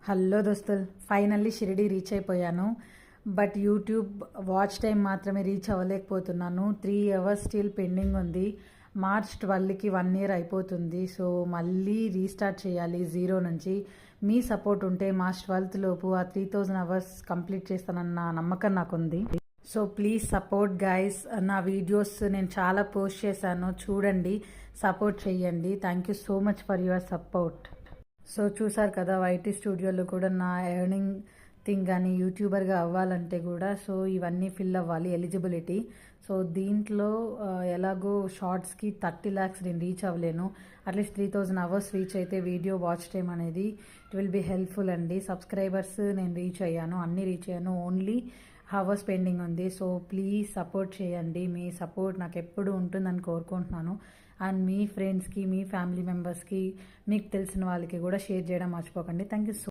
Hello దోస్తులు, finally Shirdi reach అయిపోయాను. But YouTube watch time మాత్రమే రీచ్ అవ్వలేకపోతున్నాను. 3 అవర్స్ స్టిల్ పెండింగ్ ఉంది. మార్చ్ 12కి 1 year అయిపోతుంది. సో మళ్ళీ రీస్టార్ట్ చేయాలి జీరో నుంచి. మీ సపోర్ట్ ఉంటే మార్చ్ 12th లోపు ఆ 3000 అవర్స్ కంప్లీట్ చేస్తానన్న నమ్మకం నాకుంది. So please support guys. నా వీడియోస్ నేను చాలా పోస్ట్ చేశాను, చూడండి, సపోర్ట్ చేయండి. Thank you so much for your support. So చూసారు కదా, వైటీ స్టూడియోలో కూడా నా ఎర్నింగ్ థింగ్ కానీ యూట్యూబర్గా అవ్వాలంటే కూడా సో ఇవన్నీ ఫిల్ అవ్వాలి, ఎలిజిబిలిటీ. సో దీంట్లో ఎలాగో షార్ట్స్కి 30 lakhs నేను రీచ్ అవ్వలేను. అట్లీస్ట్ 3000 అవర్స్ రీచ్ అయితే వీడియో వాచ్ టైం అనేది ఇట్ విల్ బీ హెల్ప్ఫుల్ అండి. సబ్స్క్రైబర్స్ నేను రీచ్ అయ్యాను, అన్నీ రీచ్ అయ్యాను, ఓన్లీ అవర్స్ పెండింగ్ ఉంది. సో ప్లీజ్ సపోర్ట్ చేయండి. మీ సపోర్ట్ నాకు ఎప్పుడు ఉంటుందని కోరుకుంటున్నాను. అండ్ మీ ఫ్రెండ్స్కి, మీ ఫ్యామిలీ మెంబర్స్కి, మీకు తెలిసిన వాళ్ళకి కూడా షేర్ చేయడం మర్చిపోకండి. Thank you so